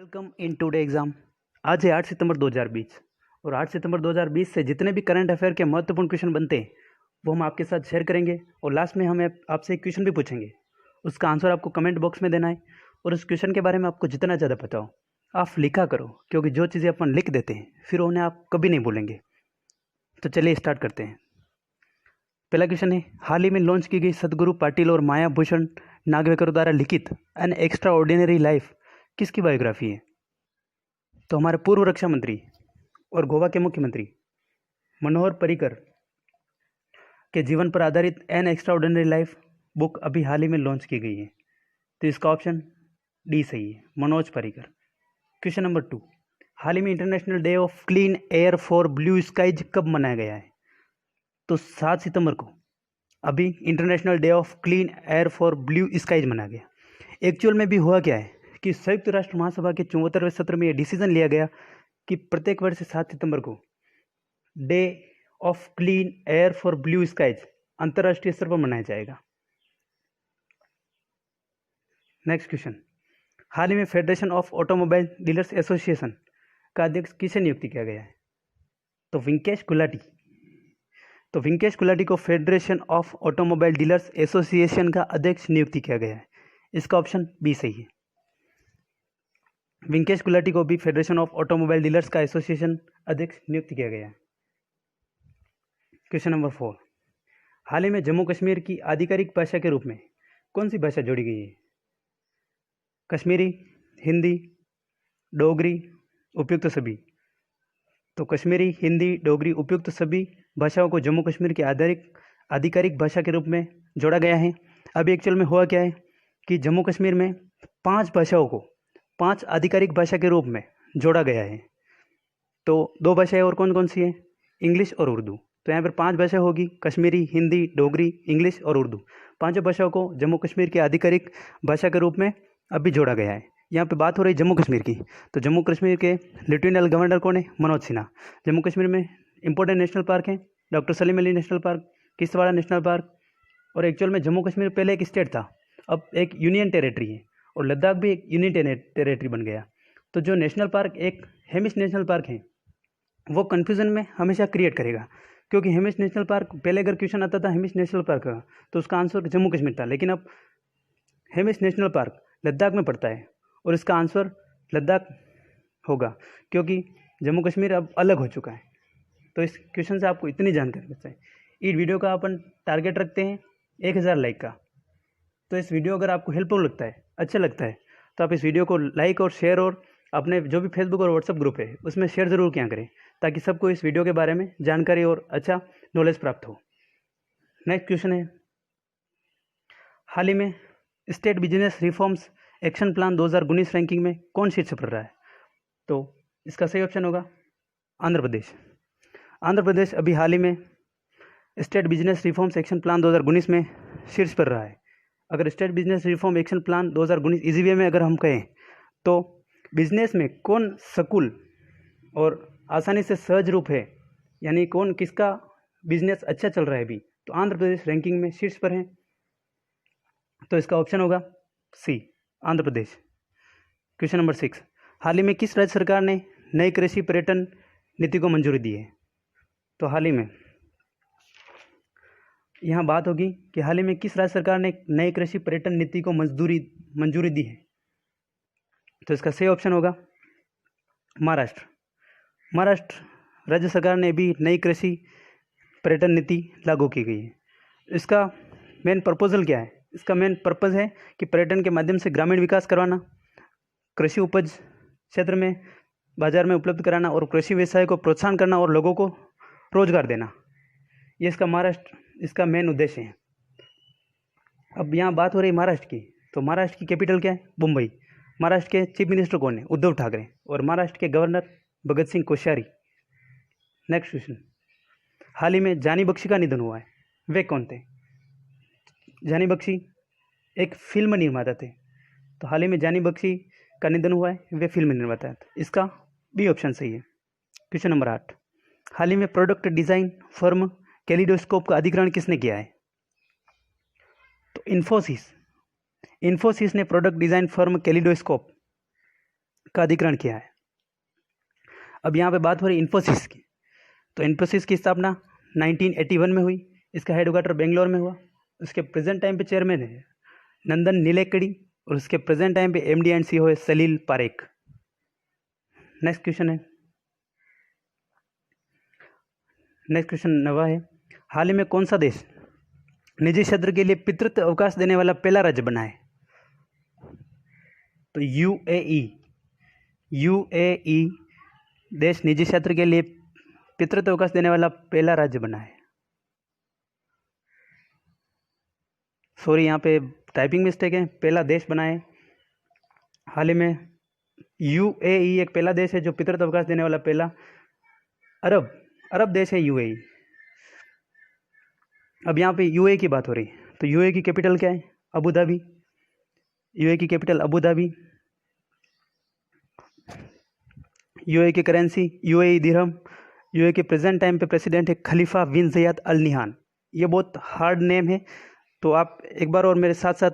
Welcome in today exam. आज है 8 सितंबर 2020 और 8 सितंबर 2020 से जितने भी करंट अफेयर के महत्वपूर्ण क्वेश्चन बनते हैं वो हम आपके साथ शेयर करेंगे और लास्ट में हम आपसे एक क्वेश्चन भी पूछेंगे। उसका आंसर आपको कमेंट बॉक्स में देना है और उस क्वेश्चन के बारे में आपको जितना ज़्यादा पता हो आप लिखा करो, क्योंकि जो चीज़ें अपन लिख देते हैं फिर उन्हें आप कभी नहीं भूलेंगे। तो चलिए स्टार्ट करते हैं। पहला क्वेश्चन है, हाल ही में लॉन्च की गई सदगुरु पाटिल और माया भूषण नागवेकर द्वारा लिखित एन एक्स्ट्रा ऑर्डिनरी लाइफ किसकी बायोग्राफी है? तो हमारे पूर्व रक्षा मंत्री और गोवा के मुख्यमंत्री मनोहर पर्रिकर के जीवन पर आधारित an extra ordinary life book अभी हाल ही में लॉन्च की गई है। तो इसका ऑप्शन डी सही है, मनोज पर्रिकर। क्वेश्चन नंबर 2, हाल ही में international day of clean air for blue skies कब मनाया गया है? तो 7 सितंबर को अभी international day of clean air for blue skies मनाया गया। एक्चुअल में भी हुआ क्या है कि संयुक्त राष्ट्र महासभा के 74वें सत्र में यह डिसीजन लिया गया कि प्रत्येक वर्ष 7 सितंबर को day of clean air for blue skies अंतर्राष्ट्रीय स्तर पर मनाया जाएगा। नेक्स्ट क्वेश्चन, हाल ही में federation of automobile dealers association का अध्यक्ष किसे नियुक्त किया गया है? तो वेंकटेश गुलाटी। तो वेंकटेश गुलाटी को federation of automobile dealers association का अध्यक्ष नियुक्त किया गया है। इसका ऑप्शन बी सही है, वेंकटेश गुलाटी को भी फेडरेशन ऑफ ऑटोमोबाइल डीलर्स का एसोसिएशन अध्यक्ष नियुक्त किया गया है। क्वेश्चन नंबर 4, हाल ही में जम्मू कश्मीर की आधिकारिक भाषा के रूप में कौन सी भाषा जोड़ी गई है? कश्मीरी, हिंदी, डोगरी, उपयुक्त सभी। तो कश्मीरी, हिंदी, डोगरी, उपयुक्त सभी भाषाओं को जम्मू कश्मीर की आधिकारिक भाषा के रूप में जोड़ा गया है। अभी एक्चुअल में हुआ क्या है कि जम्मू कश्मीर में 5 भाषाओं को 5 आधिकारिक भाषा के रूप में जोड़ा गया है। तो 2 भाषाएं और कौन कौन सी हैं? इंग्लिश और उर्दू। तो यहाँ पर 5 भाषा होगी, कश्मीरी, हिंदी, डोगरी, इंग्लिश और उर्दू। 5 भाषाओं को जम्मू कश्मीर की आधिकारिक भाषा के रूप में अभी जोड़ा गया है। यहाँ पे बात हो रही है जम्मू कश्मीर की, तो जम्मू कश्मीर के लेफ्टिनेंट गवर्नर कौन है? मनोज सिन्हा। जम्मू कश्मीर में इंपॉर्टेंट नेशनल पार्क हैं doctor Salim Ali national park, Kishtwar national park, और एक्चुअल में जम्मू कश्मीर पहले एक स्टेट था, अब एक यूनियन टेरेटरी है, और लद्दाख भी एक यूनियन टेरेटरी बन गया। तो जो नेशनल पार्क एक हेमिस नेशनल पार्क है वो कन्फ्यूज़न में हमेशा क्रिएट करेगा, क्योंकि हेमिस नेशनल पार्क पहले अगर क्वेश्चन आता था हेमिस नेशनल पार्क का तो उसका आंसर जम्मू कश्मीर था, लेकिन अब हेमिस नेशनल पार्क लद्दाख में पड़ता है और इसका आंसर लद्दाख होगा, क्योंकि जम्मू कश्मीर अब अलग हो चुका है। तो इस क्वेश्चन से आपको इतनी जानकारी बच जाए। इस वीडियो का अपन टारगेट रखते हैं 1000 लाइक का। तो इस वीडियो अगर आपको हेल्पफुल लगता है, अच्छा लगता है, तो आप इस वीडियो को लाइक और शेयर और अपने जो भी फेसबुक और व्हाट्सएप ग्रुप है उसमें शेयर ज़रूर किया करें, ताकि सबको इस वीडियो के बारे में जानकारी और अच्छा नॉलेज प्राप्त हो। नेक्स्ट क्वेश्चन है, हाल ही में estate business reforms action plan 2019 ranking में कौन शीर्ष पर रहा है? तो इसका सही ऑप्शन होगा आंध्र प्रदेश। आंध्र प्रदेश अभी हाल ही में estate business reforms action plan 2019 में शीर्ष पर रहा है। अगर estate business reform action plan 2019 easy way में अगर हम कहें तो बिजनेस में कौन सकूल और आसानी से सहज रूप है, यानी कौन किसका बिजनेस अच्छा चल रहा है अभी, तो आंध्र प्रदेश रैंकिंग में शीर्ष पर है। तो इसका ऑप्शन होगा सी, आंध्र प्रदेश। क्वेश्चन नंबर 6, हाल ही में किस राज्य सरकार ने नई कृषि पर्यटन नीति को मंजूरी दी है? तो हाल ही में यहाँ बात होगी कि हाल ही में किस राज्य सरकार ने नई कृषि पर्यटन नीति को मंजूरी दी है? तो इसका सही ऑप्शन होगा महाराष्ट्र। महाराष्ट्र राज्य सरकार ने भी नई कृषि पर्यटन नीति लागू की गई है। इसका मेन प्रपोजल क्या है? इसका मेन पर्पज़ है कि पर्यटन के माध्यम से ग्रामीण विकास करवाना, कृषि उपज क्षेत्र में बाजार में उपलब्ध कराना और कृषि व्यवसाय को प्रोत्साहन करना और लोगों को रोजगार देना, ये इसका मेन उद्देश्य है। अब यहाँ बात हो रही है महाराष्ट्र की, तो महाराष्ट्र की कैपिटल क्या है? मुंबई। महाराष्ट्र के चीफ मिनिस्टर कौन है? उद्धव ठाकरे। और महाराष्ट्र के governor Bhagat Singh Koshyari. Next question, हाल ही में जानी बख्शी का निधन हुआ है, वे कौन थे? जानी बख्शी एक फिल्म निर्माता थे। तो हाल ही में जानी बख्शी का निधन हुआ है, वे फिल्म निर्माता है। इसका बी ऑप्शन सही है। क्वेश्चन नंबर 8, हाल ही में प्रोडक्ट डिज़ाइन फर्म कैलिडोस्कोप का अधिग्रहण किसने किया है? तो इन्फोसिस ने प्रोडक्ट डिज़ाइन फर्म कैलिडोस्कोप का अधिग्रहण किया है। अब यहाँ पे बात हो रही इन्फोसिस की, तो इन्फोसिस की स्थापना 1981 में हुई। इसका हेडक्वार्टर बेंगलोर में हुआ। उसके प्रेजेंट टाइम पे चेयरमैन है नंदन नीलेकड़ी और उसके प्रेजेंट टाइम पे एमडी एंड सीईओ है सलील पारेख। नेक्स्ट क्वेश्चन नवा है, हाल ही में कौन सा देश निजी क्षेत्र के लिए पितृत्व अवकाश देने वाला पहला राज्य बना है? तो यूएई देश निजी क्षेत्र के लिए पितृत्व अवकाश देने वाला पहला राज्य बना है। सॉरी, यहाँ पे टाइपिंग मिस्टेक है, पहला देश बना है हाल ही में। यूएई एक पहला देश है जो पितृत्व अवकाश देने वाला पहला अरब देश है यूएई। अब यहाँ पे यूएई की बात हो रही है, तो यूएई की कैपिटल क्या है? Abu Dhabi. यूएई की कैपिटल अबू धाबी। यूएई की करेंसी यूएई दिरहम। यूएई के प्रेजेंट टाइम पे प्रेसिडेंट है खलीफा बिन ज़याद अल नहियान। ये बहुत हार्ड नेम है, तो आप एक बार और मेरे साथ साथ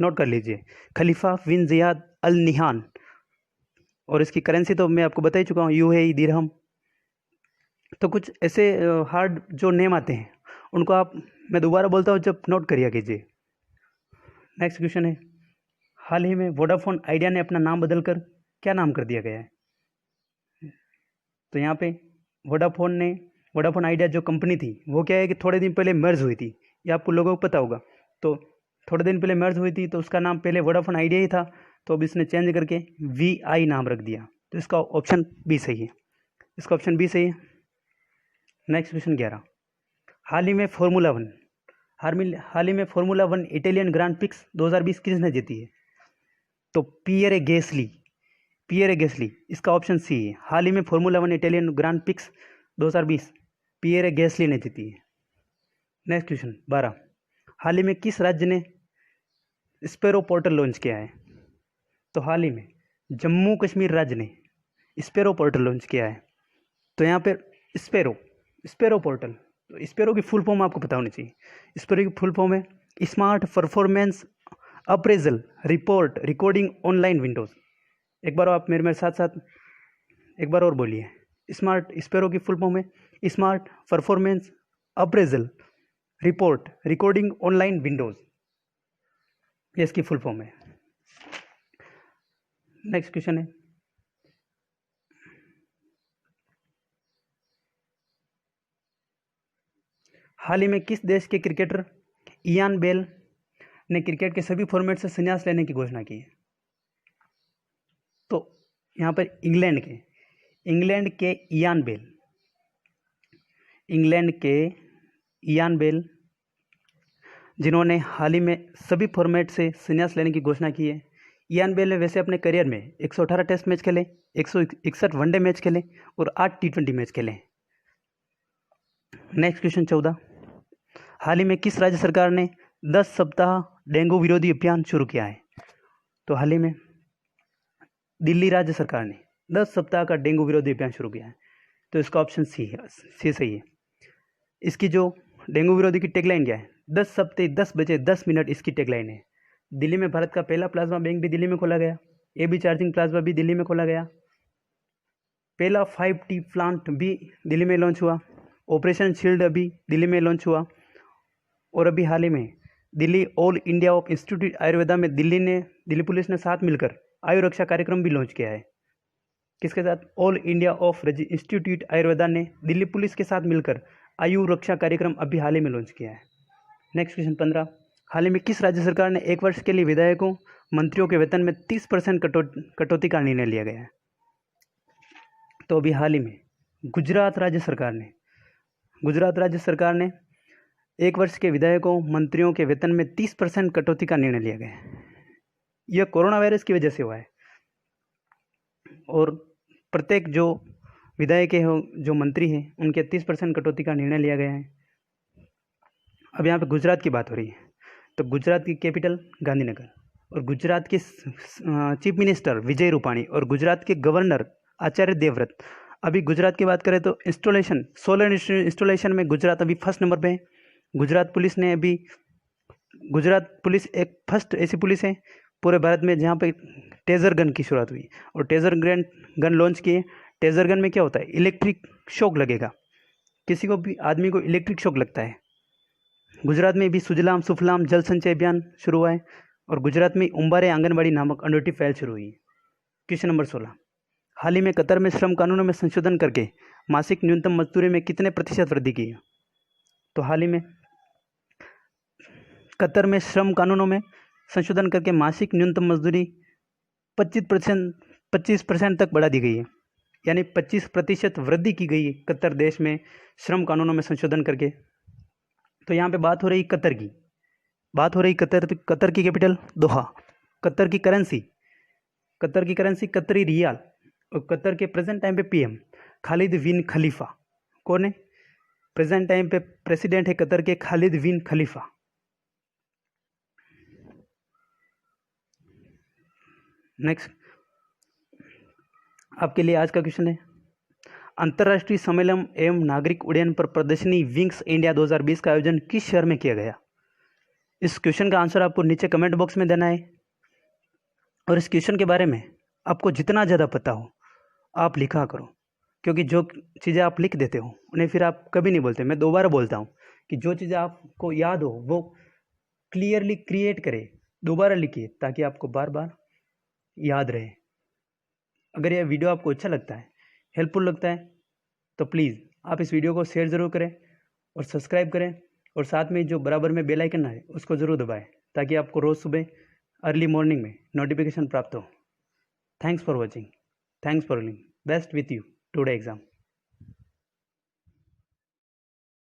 नोट कर लीजिए, खलीफा बिन ज़याद अल नहियान। और इसकी करेंसी तो मैं आपको बता ही चुका हूँ, यूएई दिरहम। तो कुछ ऐसे हार्ड जो नेम आते हैं उनको आप, मैं दोबारा बोलता हूँ जब नोट करिए कीजिए। नेक्स्ट क्वेश्चन है, हाल ही में वोडाफोन आइडिया ने अपना नाम बदलकर क्या नाम कर दिया गया है? तो यहाँ पे वोडाफोन आइडिया जो कंपनी थी वो क्या है कि थोड़े दिन पहले मर्ज हुई थी, ये आपको लोगों को पता होगा। तो थोड़े दिन पहले मर्ज हुई थी, तो उसका नाम पहले वोडाफोन आइडिया ही था, तो अब इसने चेंज करके VI नाम रख दिया। तो इसका ऑप्शन बी सही है, इसका ऑप्शन बी सही है। नेक्स्ट क्वेश्चन 11, हाल ही में Formula One Italian Grand Prix 2020 किसने जीती है? तो पियरे गैसली, इसका ऑप्शन सी है। हाल ही में Formula One Italian Grand Prix 2020 Pierre Gasly ने जीती है। नेक्स्ट क्वेश्चन 12, हाल ही में किस राज्य ने स्पैरो पोर्टल लॉन्च किया है? तो हाल ही में जम्मू कश्मीर राज्य ने स्पैरो पोर्टल लॉन्च किया है। तो यहाँ पर स्पैरो पोर्टल, तो स्पैरो की फुल फॉर्म आपको पता होनी चाहिए। स्पैरो की फुल फॉर्म है smart performance appraisal report recording online Windows. एक बार आप मेरे साथ एक बार और बोलिए, स्पैरो की फुल फॉर्म है smart performance appraisal report recording online Windows, ये इसकी फुल फॉर्म है। नेक्स्ट क्वेश्चन है, हाल ही में किस देश के क्रिकेटर इयान बेल ने क्रिकेट के सभी फॉर्मेट से संन्यास लेने की घोषणा की है? तो यहाँ पर इंग्लैंड के इयान बेल जिन्होंने हाल ही में सभी फॉर्मेट से संन्यास लेने की घोषणा की है। इयान बेल ने वैसे अपने करियर में 118 टेस्ट मैच खेले, 161 वनडे मैच खेले और 8 T20 मैच खेले। नेक्स्ट क्वेश्चन 14, हाल ही में किस राज्य सरकार ने 10 सप्ताह डेंगू विरोधी अभियान शुरू किया है? तो हाल ही में दिल्ली राज्य सरकार ने 10 सप्ताह का डेंगू विरोधी अभियान शुरू किया है। तो इसका ऑप्शन सी सही है। इसकी जो डेंगू विरोधी की टैगलाइन क्या है? 10 सप्ताह 10 बजे 10 मिनट इसकी टैगलाइन है। दिल्ली में भारत का पहला प्लाज्मा बैंक भी दिल्ली में खोला गया। AB चार्जिंग प्लाज्मा भी दिल्ली में खोला गया। पहला 5T प्लांट भी दिल्ली में लॉन्च हुआ। ऑपरेशन शील्ड अभी दिल्ली में लॉन्च हुआ। और अभी हाल ही में Delhi all India of institute Ayurveda में दिल्ली पुलिस ने साथ मिलकर आयु रक्षा कार्यक्रम भी लॉन्च किया है। किसके साथ? All India of institute Ayurveda ने दिल्ली पुलिस के साथ मिलकर आयु रक्षा कार्यक्रम अभी हाल ही में लॉन्च किया है। नेक्स्ट क्वेश्चन 15, हाल ही में किस राज्य सरकार ने 1 वर्ष के लिए विधायकों मंत्रियों के वेतन में 30% कटौती का निर्णय लिया गया है? तो अभी हाल ही में गुजरात राज्य सरकार ने 1 वर्ष के विधायकों मंत्रियों के वेतन में 30% कटौती का निर्णय लिया गया है। यह कोरोना वायरस की वजह से हुआ है और प्रत्येक जो विधायक हो, जो मंत्री हैं, उनके 30% कटौती का निर्णय लिया गया है। अब यहाँ पे गुजरात की बात हो रही है, तो गुजरात की कैपिटल गांधीनगर और गुजरात के चीफ मिनिस्टर विजय रूपाणी और गुजरात के गवर्नर आचार्य देवव्रत। अभी गुजरात की बात करें तो सोलर इंस्टॉलेशन में गुजरात अभी फर्स्ट नंबर पे है। गुजरात पुलिस एक फर्स्ट ऐसी पुलिस है पूरे भारत में जहाँ पे टेजर गन की शुरुआत हुई और टेजर गन लॉन्च किए। टेजर गन में क्या होता है, इलेक्ट्रिक शॉक लगेगा, किसी को भी आदमी को इलेक्ट्रिक शॉक लगता है। गुजरात में भी सुजलाम सुफलाम जल संचय अभियान शुरू हुआ है और गुजरात में उम्बारे आंगनबाड़ी नामक अंडोटी पहल शुरू हुई है। क्वेश्चन नंबर 16, हाल ही में कतर में श्रम कानूनों में संशोधन करके मासिक न्यूनतम मजदूरी में कितने प्रतिशत वृद्धि की है? तो हाल ही में कतर में श्रम कानूनों में संशोधन करके मासिक न्यूनतम मजदूरी 25% तक बढ़ा दी गई है, यानी 25% वृद्धि की गई है कतर देश में श्रम कानूनों में संशोधन करके। तो यहाँ पे बात हो रही कतर की, कतर की कैपिटल दोहा। कतर की करेंसी कतरी रियाल और कतर के प्रेजेंट टाइम पे पीएम खालिद बिन खलीफा कौन है? प्रेजेंट टाइम पे प्रेसिडेंट है कतर के खालिद बिन खलीफा। नेक्स्ट आपके लिए आज का क्वेश्चन है, अंतर्राष्ट्रीय सम्मेलन एवं नागरिक उड्डयन पर प्रदर्शनी विंग्स इंडिया 2020 का आयोजन किस शहर में किया गया? इस क्वेश्चन का आंसर आपको नीचे कमेंट बॉक्स में देना है और इस क्वेश्चन के बारे में आपको जितना ज़्यादा पता हो आप लिखा करो, क्योंकि जो चीज़ें आप लिख देते हो उन्हें फिर आप कभी नहीं बोलते। मैं दोबारा बोलता हूँ कि जो चीज़ें आपको याद हो वो क्लियरली क्रिएट करें, दोबारा लिखिए ताकि आपको बार बार याद रहे। अगर यह वीडियो आपको अच्छा लगता है, हेल्पफुल लगता है, तो प्लीज़ आप इस वीडियो को शेयर ज़रूर करें और सब्सक्राइब करें और साथ में जो बराबर में बेल आइकन है उसको ज़रूर दबाएं ताकि आपको रोज़ सुबह अर्ली मॉर्निंग में नोटिफिकेशन प्राप्त हो। Thanks for watching, thanks for liking, best with you today exam.